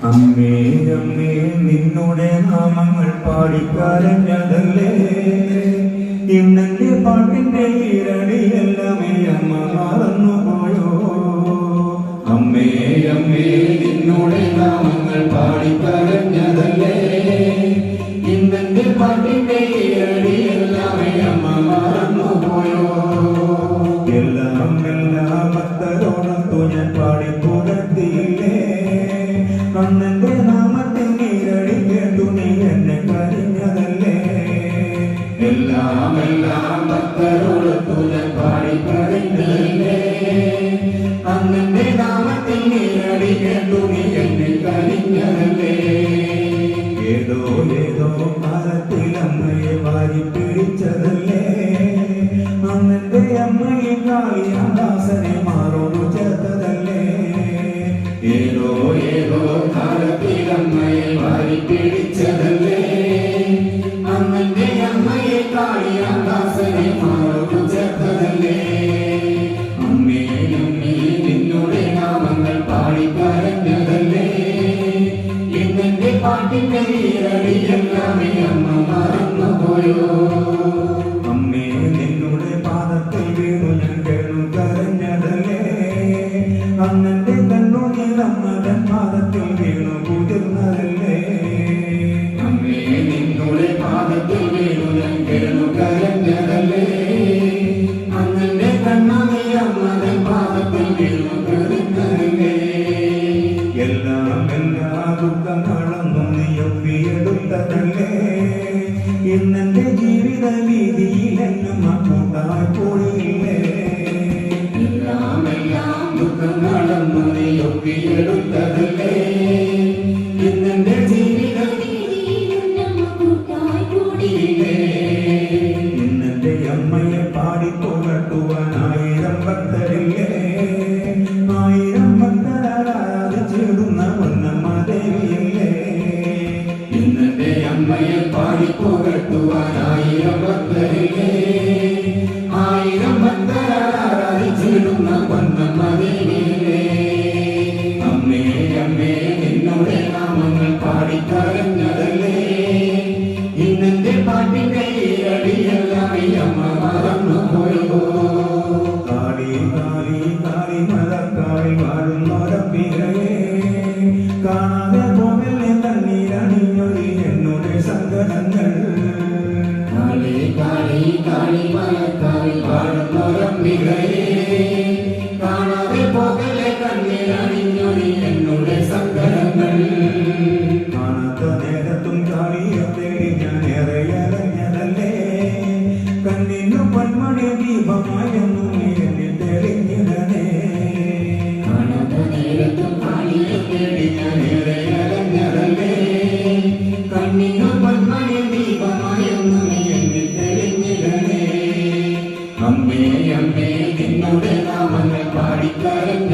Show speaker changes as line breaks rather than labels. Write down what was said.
അമ്മേ അമ്മേ നിന്നുടെ നാമങ്ങൾ പാടിക്കരഞ്ഞതല്ലേ ഇന്നെന്റെ പാട്ടിന്റെ ഈരടിയെല്ലാമേ അമ്മ മറന്നുപോയോ. അമ്മേ അമ്മേ നിന്നുടെ നാമങ്ങൾ പാടിക്കരഞ്ഞതല്ലേ ഇന്നെന്റെ പാട്ടിന്റെ ഈരടിയെല്ലാമേ അമ്മ മറന്നുപോയോ. എല്ലാം എല്ലാം ഭക്തരോടൊത്തു ഞാൻ പാടിപ്പുകഴ്ത്തിയില്ലേ കണ്ണന്റെ നാമത്തിൽ നീരടി കേട്ടു നീ എന്നെ കരിഞ്ഞതല്ലേ. എല്ലാം എല്ലാം ഭക്തരോടൊത്തു ഞാൻ പാടിക്കഴിഞ്ഞതല്ലേ കണ്ണന്റെ നാമത്തിൽ നീരടി കേട്ടു നീ എന്നെ കരിഞ്ഞതല്ലേ. ഏതോ ഏതോ കാലത്തിൽ അമ്മയെ വാരി പിടിച്ചതല്ലേ അന്നന്റെ അമ്മയെ കാളിയാദാസനെ മാറോടു ചേർത്തതല്ലേ. ഏതോ ഏതോ കാലത്തിൽ അമ്മയെ വാരി പിടിച്ചതല്ലേ അന്നന്റെ അമ്മയെ കാളിയാദാസനെ മാറോടു ചേർത്തതല്ലേ. അമ്മേ അമ്മേ നിന്നുടെ നാമങ്ങൾ പാടിക്കരഞ്ഞതല്ലേ ഇന്നെന്റെ പാട്ടിന്റെ ഈരടിയെല്ലാമേ അമ്മ മറന്നുപോയോ. അമ്മേ നിന്നുടെ പാദത്തിൽ വീണു ഞാൻ കേണു കരഞ്ഞതല്ലേ അന്നന്റെ കണ്ണുനീർ അമ്മതൻ പാദത്തിൽ വീണു കുതിർന്നതല്ലേ. അമ്മേ നിന്നുടെ പാദത്തിൽ വീണു ഞാൻ കേണു കരഞ്ഞതല്ലേ അന്നന്റെ കണ്ണുനീർ അമ്മതൻ പാദത്തിൽ വീണു കുതിർന്നതല്ലേ. എല്ലാം എല്ലാ ദുഃഖങ്ങളൊന്നും നീ ഒപ്പിയെടുത്തതല്ലേ ഇന്നെന്റെ ജീവിത വീതിയിൽ എന്നും കൂട്ടായി പോയില്ലേ. എല്ലാം എല്ലാം ദുഃഖങ്ങളൊന്നും നീ ഒപ്പിയെടുത്തതല്ലേ ഇന്നെന്റെ ജീവിത വീതിയിൽ എന്നും കൂട്ടായി പോയില്ലേ. ഇന്നെന്റെ അമ്മയെ പാടിപ്പുകട്ടുവാൻ 1000 ഭക്തരില്ലേ 1000 ഭക്തരാരാധിച്ചിടുന്ന പൊന്നമ്മ ദേവിയല്ലേ. ഇന്നെന്റെ അമ്മയെ പാടിപ്പുകട്ടുവാൻ 1000 ഭക്തരില്ലേ 1000 ഭക്തരാരാധിച്ചിടുന്ന പൊന്നമ്മ ദേവിയല്ലേ. അമ്മേ അമ്മേ നിന്നുടെ നാമങ്ങൾ പാടിക്കരഞ്ഞതല്ലേ ഇന്നെന്റെ പാട്ടിന്റെ ഈരടിയെല്ലാമേ അമ്മ മറന്നുപോയോ. കാളി കാളി കാളി മലക്കാളി വാഴുന്നോരമ്പികയെ കാണാതെ പോകല്ലേ കണ്ണീരണിഞ്ഞൊരി എന്നുടെ സങ്കടങ്ങൾ. കാളി കാളി കാളി മലക്കാളി വാഴുന്നോരമ്പികയെ കാണാതെ പോകല്ലേ കണ്ണീരണിഞ്ഞൊരി എന്നുടെ സങ്കടങ്ങൾ. കാണാത്ത നേരത്തും കാളിയെ തേടി ഞാൻ ഏറെ അലഞ്ഞതല്ലേ കണ്ണിനു പൊന്മണി ദീപമായെന്നു നീ എന്നിൽ തെളിഞ്ഞിടണേ. കാണാത്ത നേരത്തും കാളിയെ തേടി ഞാൻ ഏറെ അലഞ്ഞതല്ലേ കണ്ണിനു പൊന്മണി ദീപമായെന്നു നീ എന്നിൽ തെളിഞ്ഞിടണേ. അമ്മേ അമ്മേ നിന്നുടെ നാമങ്ങൾ പാടിക്കരഞ്ഞ